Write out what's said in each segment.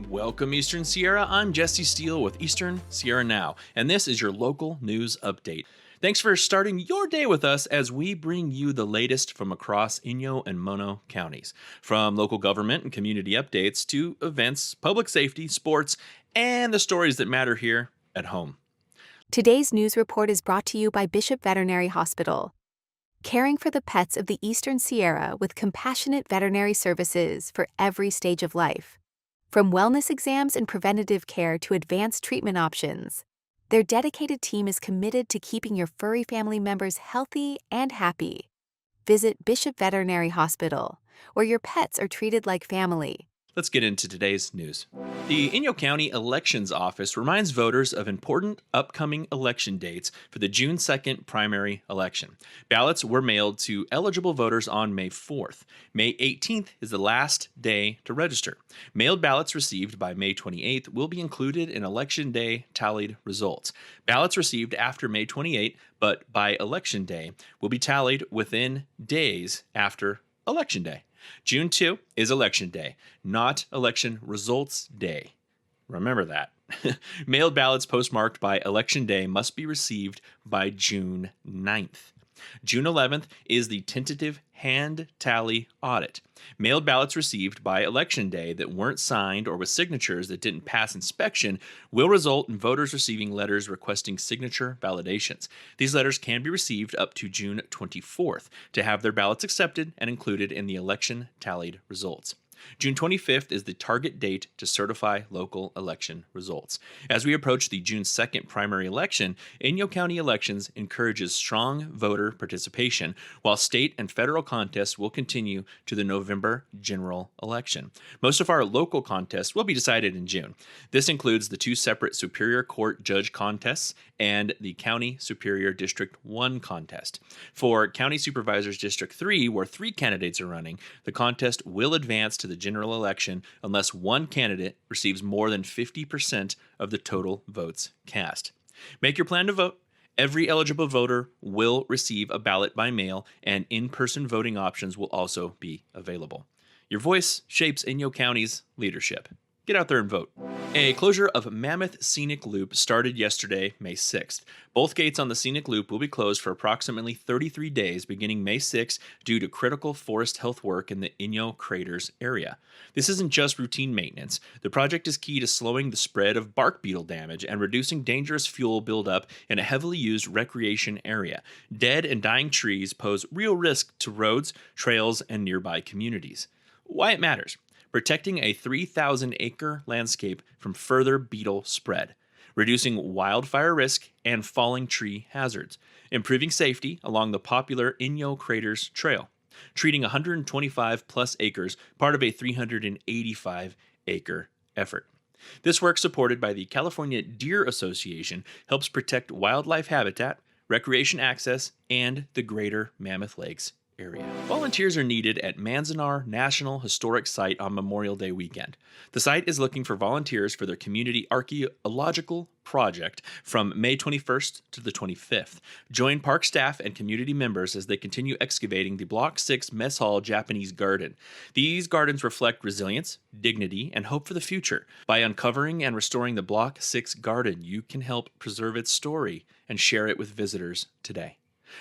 Welcome, Eastern Sierra. I'm Jesse Steele with Eastern Sierra Now, and this is your local news update. Thanks for starting your day with us as we bring you the latest from across Inyo and Mono counties. From local government and community updates to events, public safety, sports, and the stories that matter here at home. Today's news report is brought to you by Bishop Veterinary Hospital, caring for the pets of the Eastern Sierra with compassionate veterinary services for every stage of life. From wellness exams and preventative care to advanced treatment options, their dedicated team is committed to keeping your furry family members healthy and happy. Visit Bishop Veterinary Hospital, where your pets are treated like family. Let's get into today's news. The Inyo County Elections Office reminds voters of important upcoming election dates for the June 2nd primary election. Ballots were mailed to eligible voters on May 4th. May 18th is the last day to register. Mailed ballots received by May 28th will be included in Election Day tallied results. Ballots received after May 28th, but by Election Day, will be tallied within days after Election Day. June 2 is Election Day, not Election Results Day. Remember that. Mailed ballots postmarked by Election Day must be received by June 9th. June 11th is the tentative hand tally audit. Mailed ballots received by Election Day that weren't signed or with signatures that didn't pass inspection will result in voters receiving letters requesting signature validations. These letters can be received up to June 24th to have their ballots accepted and included in the election tallied results. June 25th is the target date to certify local election results. As we approach the June 2nd primary election, Inyo County Elections encourages strong voter participation, while state and federal contests will continue to the November general election. Most of our local contests will be decided in June. This includes the two separate Superior Court judge contests and the County Superior District 1 contest. For County Supervisors District 3, where 3 candidates are running, the contest will advance to the general election unless one candidate receives more than 50% of the total votes cast. Make your plan to vote. Every eligible voter will receive a ballot by mail, and in-person voting options will also be available. Your voice shapes Inyo County's leadership. Get out there and vote. A closure of Mammoth Scenic Loop started yesterday, May 6th. Both gates on the Scenic Loop will be closed for approximately 33 days beginning May 6th due to critical forest health work in the Inyo Craters area. This isn't just routine maintenance. The project is key to slowing the spread of bark beetle damage and reducing dangerous fuel buildup in a heavily used recreation area. Dead and dying trees pose real risk to roads, trails, and nearby communities. Why it matters. Protecting a 3,000-acre landscape from further beetle spread, reducing wildfire risk and falling tree hazards, improving safety along the popular Inyo Craters Trail, treating 125-plus acres, part of a 385-acre effort. This work, supported by the California Deer Association, helps protect wildlife habitat, recreation access, and the greater Mammoth Lakes area. Volunteers are needed at Manzanar National Historic Site on Memorial Day weekend. The site is looking for volunteers for their community archaeological project from May 21st to the 25th. Join park staff and community members as they continue excavating the Block 6 Mess Hall Japanese Garden. These gardens reflect resilience, dignity, and hope for the future. By uncovering and restoring the Block 6 garden, you can help preserve its story and share it with visitors today.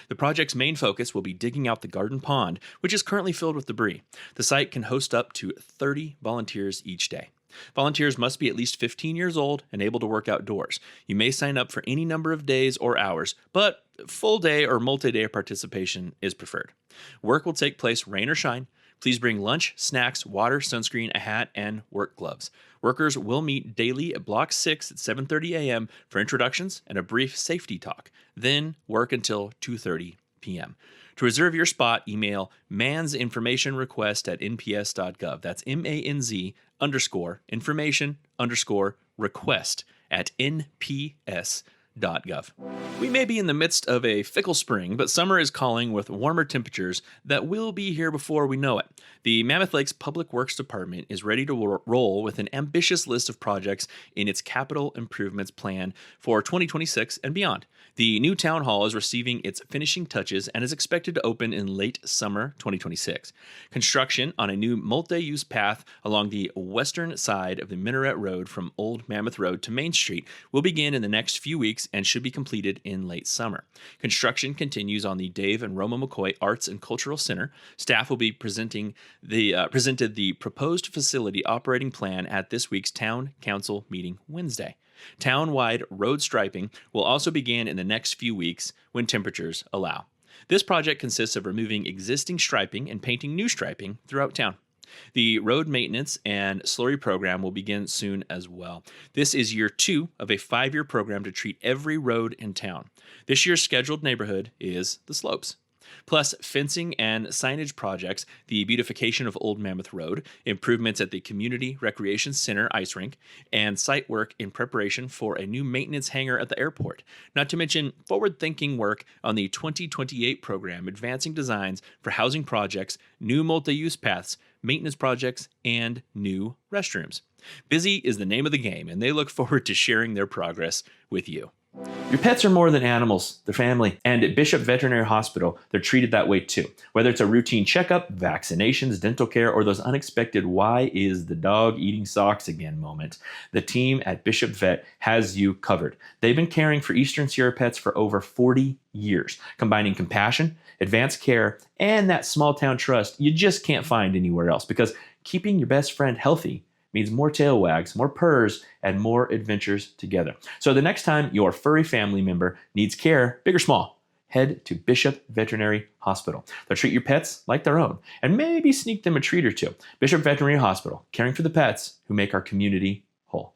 The project's main focus will be digging out the garden pond, which is currently filled with debris. The site can host up to 30 volunteers each day. Volunteers must be at least 15 years old and able to work outdoors. You may sign up for any number of days or hours, but full day or multi-day participation is preferred. Work will take place rain or shine. Please bring lunch, snacks, water, sunscreen, a hat, and work gloves. Workers will meet daily at Block 6 at 7:30 a.m. for introductions and a brief safety talk, then work until 2:30 p.m. To reserve your spot, email mansinformationrequest@nps.gov. That's MANZ_information_request at nps.gov. We may be in the midst of a fickle spring, but summer is calling with warmer temperatures that will be here before we know it. The Mammoth Lakes Public Works Department is ready to roll with an ambitious list of projects in its capital improvements plan for 2026 and beyond. The new town hall is receiving its finishing touches and is expected to open in late summer 2026. Construction on a new multi-use path along the western side of the Minaret Road from Old Mammoth Road to Main Street will begin in the next few weeks and should be completed in late summer. Construction continues on the Dave and Roma McCoy Arts and Cultural Center. Staff will be presented the proposed facility operating plan at this week's Town Council meeting Wednesday. Town-wide road striping will also begin in the next few weeks when temperatures allow. This project consists of removing existing striping and painting new striping throughout town. The road maintenance and slurry program will begin soon as well. This is year 2 of a 5-year program to treat every road in town. This year's scheduled neighborhood is the Slopes. Plus, fencing and signage projects, the beautification of Old Mammoth Road, improvements at the Community Recreation Center ice rink, and site work in preparation for a new maintenance hangar at the airport. Not to mention forward-thinking work on the 2028 program, advancing designs for housing projects, new multi-use paths, maintenance projects, and new restrooms. Busy is the name of the game, and they look forward to sharing their progress with you. Your pets are more than animals, they're family. And at Bishop Veterinary Hospital, they're treated that way too. Whether it's a routine checkup, vaccinations, dental care, or those unexpected "why is the dog eating socks again" moment, the team at Bishop Vet has you covered. They've been caring for Eastern Sierra pets for over 40 years, combining compassion, advanced care, and that small town trust you just can't find anywhere else, because keeping your best friend healthy means more tail wags, more purrs, and more adventures together. So the next time your furry family member needs care, big or small, head to Bishop Veterinary Hospital. They'll treat your pets like their own and maybe sneak them a treat or two. Bishop Veterinary Hospital, caring for the pets who make our community whole.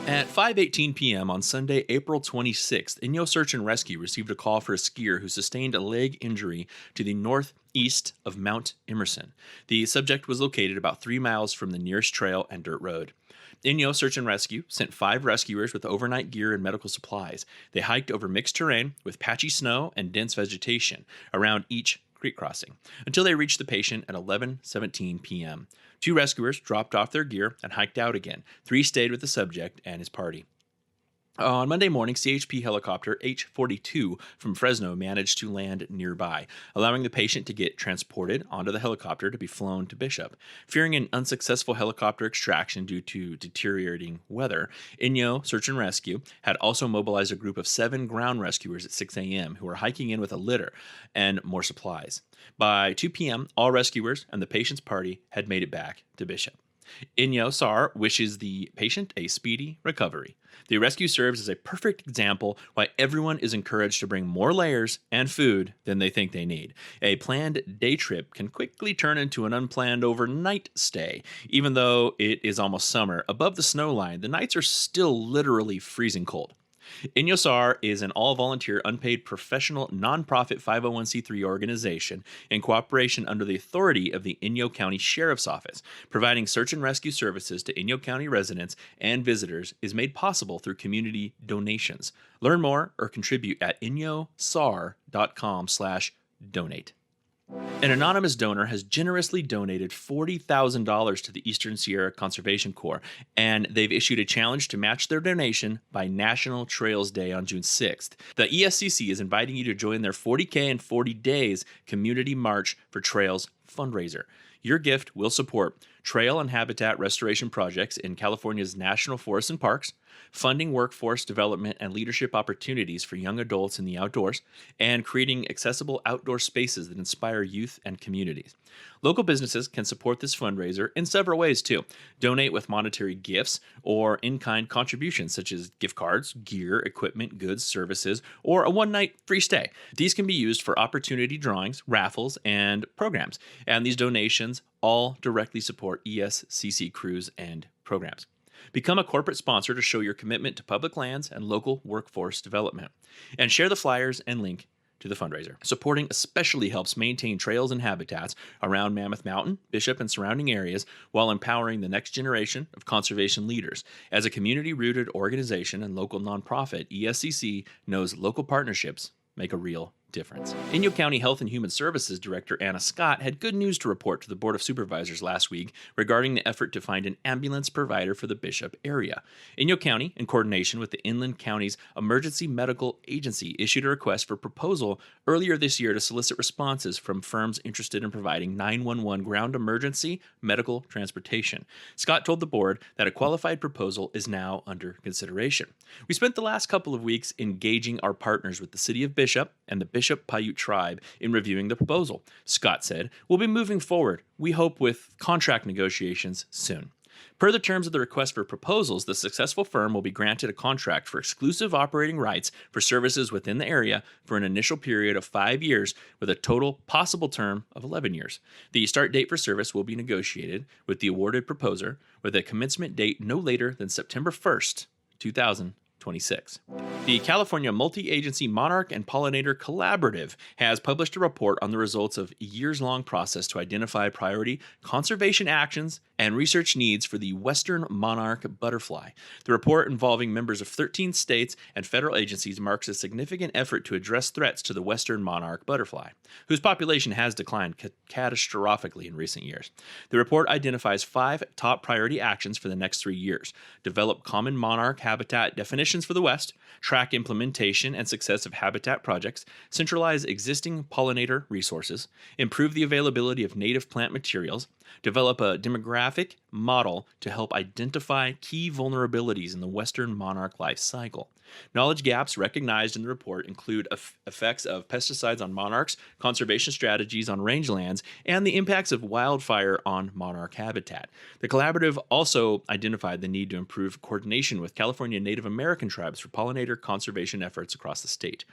At 5:18 p.m. on Sunday, April 26th, Inyo Search and Rescue received a call for a skier who sustained a leg injury to the northeast of Mount Emerson. The subject was located about 3 miles from the nearest trail and dirt road. Inyo Search and Rescue sent 5 rescuers with overnight gear and medical supplies. They hiked over mixed terrain with patchy snow and dense vegetation around each creek crossing until they reached the patient at 11:17 p.m. 2 rescuers dropped off their gear and hiked out again. 3 stayed with the subject and his party. On Monday morning, CHP helicopter H-42 from Fresno managed to land nearby, allowing the patient to get transported onto the helicopter to be flown to Bishop. Fearing an unsuccessful helicopter extraction due to deteriorating weather, Inyo Search and Rescue had also mobilized a group of 7 ground rescuers at 6 a.m. who were hiking in with a litter and more supplies. By 2 p.m., all rescuers and the patient's party had made it back to Bishop. Inyo SAR wishes the patient a speedy recovery. The rescue serves as a perfect example why everyone is encouraged to bring more layers and food than they think they need. A planned day trip can quickly turn into an unplanned overnight stay. Even though it is almost summer, above the snow line, the nights are still literally freezing cold. Inyo SAR is an all-volunteer, unpaid, professional, nonprofit 501c3 organization in cooperation under the authority of the Inyo County Sheriff's Office. Providing search and rescue services to Inyo County residents and visitors is made possible through community donations. Learn more or contribute at inyosar.com/donate. An anonymous donor has generously donated $40,000 to the Eastern Sierra Conservation Corps, and they've issued a challenge to match their donation by National Trails Day on June 6th. The ESCC is inviting you to join their 40K and 40 Days Community March for Trails fundraiser. Your gift will support trail and habitat restoration projects in California's national forests and parks, funding workforce development and leadership opportunities for young adults in the outdoors, and creating accessible outdoor spaces that inspire youth and communities. Local businesses can support this fundraiser in several ways too. Donate with monetary gifts or in-kind contributions such as gift cards, gear, equipment, goods, services, or a one-night free stay. These can be used for opportunity drawings, raffles, and programs, and these donations all directly support ESCC crews and programs. Become a corporate sponsor to show your commitment to public lands and local workforce development. And share the flyers and link to the fundraiser. Supporting especially helps maintain trails and habitats around Mammoth Mountain, Bishop, and surrounding areas while empowering the next generation of conservation leaders. As a community-rooted organization and local nonprofit, ESCC knows local partnerships make a real difference. Inyo County Health and Human Services Director Anna Scott had good news to report to the Board of Supervisors last week regarding the effort to find an ambulance provider for the Bishop area. Inyo County, in coordination with the Inland County's Emergency Medical Agency, issued a request for proposal earlier this year to solicit responses from firms interested in providing 911 ground emergency medical transportation. Scott told the board that a qualified proposal is now under consideration. We spent the last couple of weeks engaging our partners with the City of Bishop and the Bishop Paiute tribe in reviewing the proposal. Scott said, "We'll be moving forward, we hope with contract negotiations soon." Per the terms of the request for proposals, the successful firm will be granted a contract for exclusive operating rights for services within the area for an initial period of 5 years with a total possible term of 11 years. The start date for service will be negotiated with the awarded proposer with a commencement date no later than September 1st, 2026. The California Multi-Agency Monarch and Pollinator Collaborative has published a report on the results of a years-long process to identify priority conservation actions and research needs for the western monarch butterfly. The report, involving members of 13 states and federal agencies, marks a significant effort to address threats to the western monarch butterfly, whose population has declined catastrophically in recent years. The report identifies 5 top priority actions for the next 3 years: develop common monarch habitat definitions for the West, track implementation and success of habitat projects, centralize existing pollinator resources, improve the availability of native plant materials, develop a demographic model to help identify key vulnerabilities in the western monarch life cycle. Knowledge gaps recognized in the report include effects of pesticides on monarchs, conservation strategies on rangelands, and the impacts of wildfire on monarch habitat. The collaborative also identified the need to improve coordination with California Native American tribes for pollinator conservation efforts across the state.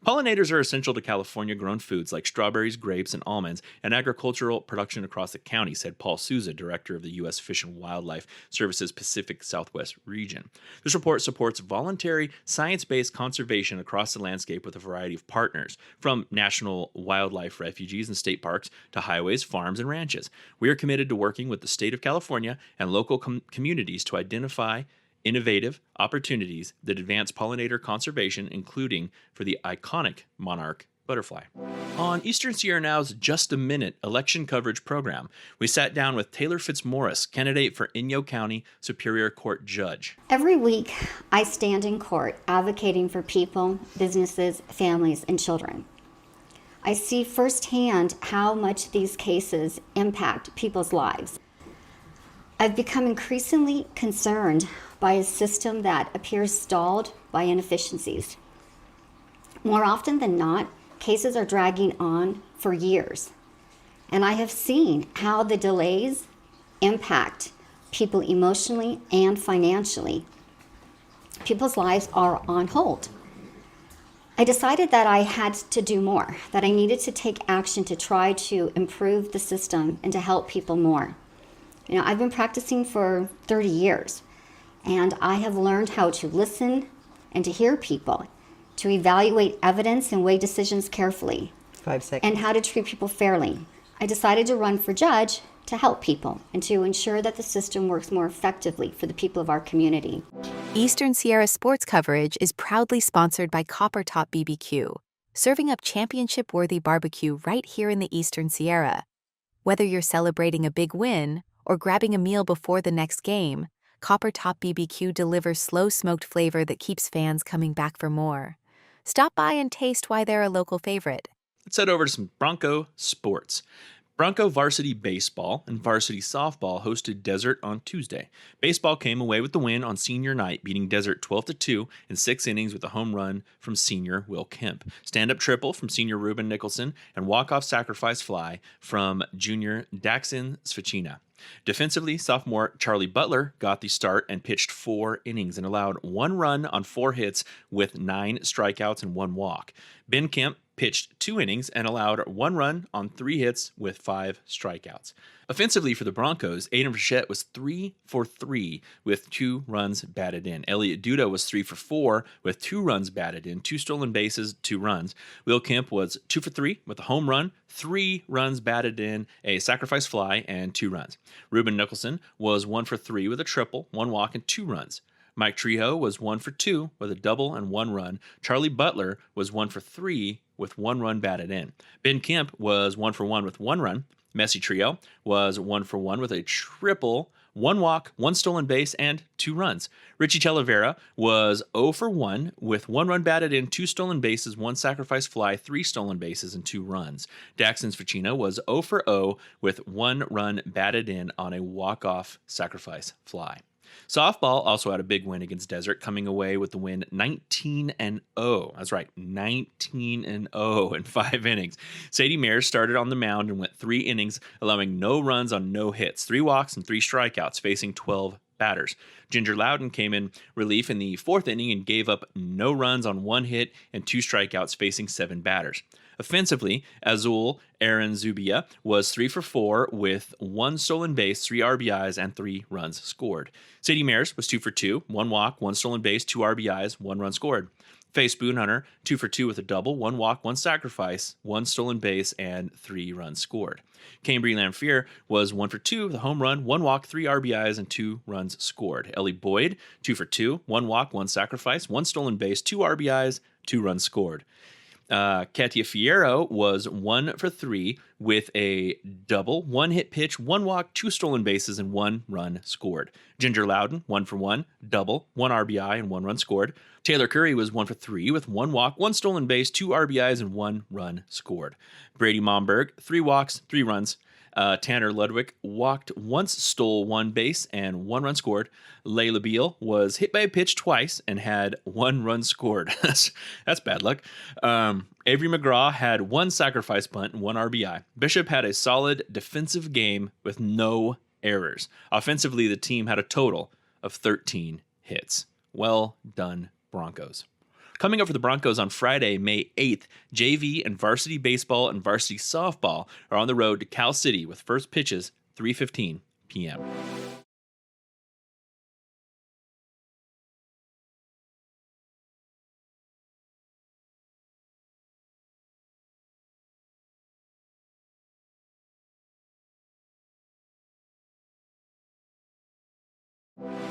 Pollinators are essential to California-grown foods like strawberries, grapes, and almonds, and agricultural production across the county, said Paul Souza, director of the U.S. Fish and Wildlife Service's Pacific Southwest region. This report supports voluntary, science-based conservation across the landscape with a variety of partners, from national wildlife refuges and state parks to highways, farms, and ranches. We are committed to working with the state of California and local communities to identify innovative opportunities that advance pollinator conservation, including for the iconic monarch butterfly. On Eastern Sierra Now's Just a Minute election coverage program, we sat down with Taylor Fitzmaurice, candidate for Inyo County Superior Court Judge. Every week, I stand in court advocating for people, businesses, families, and children. I see firsthand how much these cases impact people's lives. I've become increasingly concerned by a system that appears stalled by inefficiencies. More often than not, cases are dragging on for years, and I have seen how the delays impact people emotionally and financially. People's lives are on hold. I decided that I had to do more, that I needed to take action to try to improve the system and to help people more. I've been practicing for 30 years, and I have learned how to listen and to hear people, to evaluate evidence and weigh decisions carefully. 5 seconds. And how to treat people fairly. I decided to run for judge to help people and to ensure that the system works more effectively for the people of our community. Eastern Sierra sports coverage is proudly sponsored by Copper Top BBQ, serving up championship-worthy barbecue right here in the Eastern Sierra. Whether you're celebrating a big win or grabbing a meal before the next game, Copper Top BBQ delivers slow-smoked flavor that keeps fans coming back for more. Stop by and taste why they're a local favorite. Let's head over to some Bronco sports. Bronco varsity baseball and varsity softball hosted Desert on Tuesday. Baseball came away with the win on senior night, beating Desert 12-2 in 6 innings with a home run from senior Will Kemp, stand-up triple from senior Ruben Nicholson, and walk-off sacrifice fly from junior Daxon Svechina. Defensively, sophomore Charlie Butler got the start and pitched 4 innings and allowed 1 run on 4 hits with 9 strikeouts and 1 walk. Ben Kemp pitched 2 innings and allowed 1 run on 3 hits with 5 strikeouts. Offensively for the Broncos, Aiden Frechette was 3 for 3 with 2 runs batted in. Elliot Duda was 3 for 4 with 2 runs batted in, 2 stolen bases, 2 runs. Will Kemp was 2 for 3 with a home run, 3 runs batted in, a sacrifice fly, and 2 runs. Ruben Nicholson was 1 for 3 with a triple, 1 walk, and 2 runs. Mike Trejo was 1 for 2 with a double and 1 run. Charlie Butler was 1 for 3 with 1 run batted in. Ben Kemp was 1 for 1 with 1 run. Messi Trio was 1 for 1 with a triple, 1 walk, 1 stolen base, and 2 runs. Richie Talavera was 0 for 1 with 1 run batted in, 2 stolen bases, 1 sacrifice fly, 3 stolen bases, and 2 runs. Daxton Ficino was 0 for 0 with 1 run batted in on a walk-off sacrifice fly. Softball also had a big win against Desert, coming away with the win 19-0. That's right, 19-0 in 5 innings. Sadie Mears started on the mound and went 3 innings, allowing no runs on no hits, 3 walks and 3 strikeouts, facing 12 batters. Ginger Loudon came in relief in the 4th inning and gave up no runs on 1 hit and 2 strikeouts, facing 7 batters. Offensively, Azul Aaron Zubia was 3 for 4 with 1 stolen base, 3 RBIs, and 3 runs scored. Sadie Mears was 2 for 2, 1 walk, 1 stolen base, 2 RBIs, 1 run scored. Faye Spoonhunter, 2 for 2 with a double, 1 walk, 1 sacrifice, 1 stolen base, and 3 runs scored. Cambry Lamphere was 1 for 2 with a home run, 1 walk, 3 RBIs, and 2 runs scored. Ellie Boyd, 2 for 2, 1 walk, 1 sacrifice, 1 stolen base, 2 RBIs, 2 runs scored. Katia Fierro was 1 for 3 with a double, 1 hit pitch, 1 walk, 2 stolen bases, and 1 run scored. Ginger Loudon, 1 for 1, double, 1 RBI, and 1 run scored. Taylor Curry was 1 for 3 with 1 walk, 1 stolen base, 2 RBIs, and 1 run scored. Brady Momberg, 3 walks, 3 runs. Tanner Ludwig walked once, stole 1 base, and 1 run scored. Layla Beal was hit by a pitch twice and had 1 run scored. That's bad luck. Avery McGraw had 1 sacrifice bunt and 1 RBI. Bishop had a solid defensive game with no errors. Offensively, the team had a total of 13 hits. Well done, Broncos. Coming up for the Broncos on Friday, May 8th, JV and varsity baseball and varsity softball are on the road to Cal City with first pitches 3:15 p.m.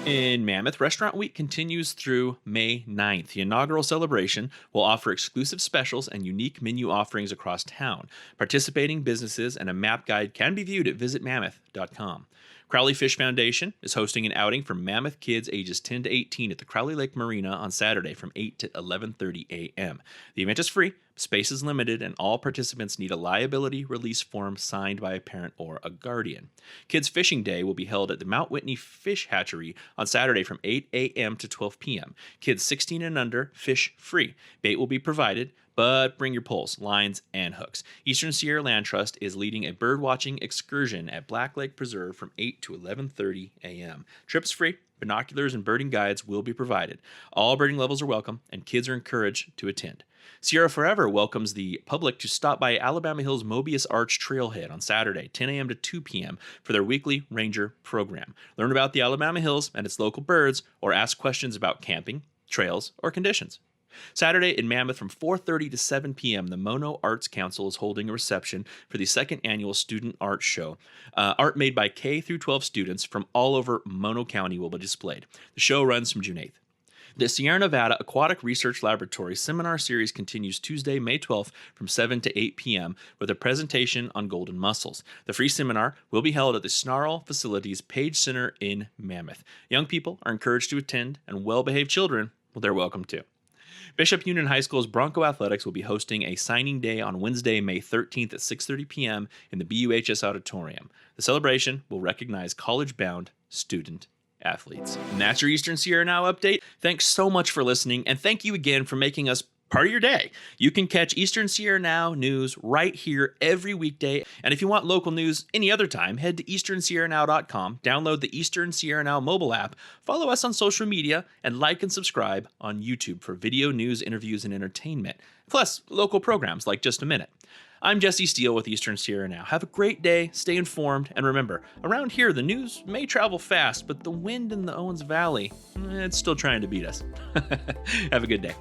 In Mammoth, Restaurant Week continues through May 9th. The inaugural celebration will offer exclusive specials and unique menu offerings across town. Participating businesses and a map guide can be viewed at visitmammoth.com. Crowley Fish Foundation is hosting an outing for Mammoth kids ages 10 to 18 at the Crowley Lake Marina on Saturday from 8 to 11:30 a.m. The event is free, space is limited, and all participants need a liability release form signed by a parent or a guardian. Kids Fishing Day will be held at the Mount Whitney Fish Hatchery on Saturday from 8 a.m. to 12 p.m. Kids 16 and under fish free. Bait will be provided, but bring your poles, lines, and hooks. Eastern Sierra Land Trust is leading a birdwatching excursion at Black Lake Preserve from 8 to 11:30 a.m. Trips free, binoculars and birding guides will be provided. All birding levels are welcome, and kids are encouraged to attend. Sierra Forever welcomes the public to stop by Alabama Hills Mobius Arch Trailhead on Saturday, 10 a.m. to 2 p.m. for their weekly ranger program. Learn about the Alabama Hills and its local birds, or ask questions about camping, trails, or conditions. Saturday in Mammoth from 4:30 to 7 p.m., the Mono Arts Council is holding a reception for the 2nd annual Student Art Show. Art made by K through 12 students from all over Mono County will be displayed. The show runs from June 8th. The Sierra Nevada Aquatic Research Laboratory seminar series continues Tuesday, May 12th from 7 to 8 p.m. with a presentation on golden mussels. The free seminar will be held at the Snarl Facilities Page Center in Mammoth. Young people are encouraged to attend, and well-behaved children, well, they're welcome too. Bishop Union High School's Bronco Athletics will be hosting a signing day on Wednesday, May 13th at 6:30 p.m. in the BUHS Auditorium. The celebration will recognize college-bound student athletes. And that's your Eastern Sierra Now update. Thanks so much for listening, and thank you again for making us part of your day. You can catch Eastern Sierra Now news right here every weekday. And if you want local news any other time, head to easternsierranow.com, download the Eastern Sierra Now mobile app, follow us on social media, and like and subscribe on YouTube for video news, interviews, and entertainment. Plus, local programs like Just a Minute. I'm Jesse Steele with Eastern Sierra Now. Have a great day, stay informed, and remember, around here the news may travel fast, but the wind in the Owens Valley, it's still trying to beat us. Have a good day.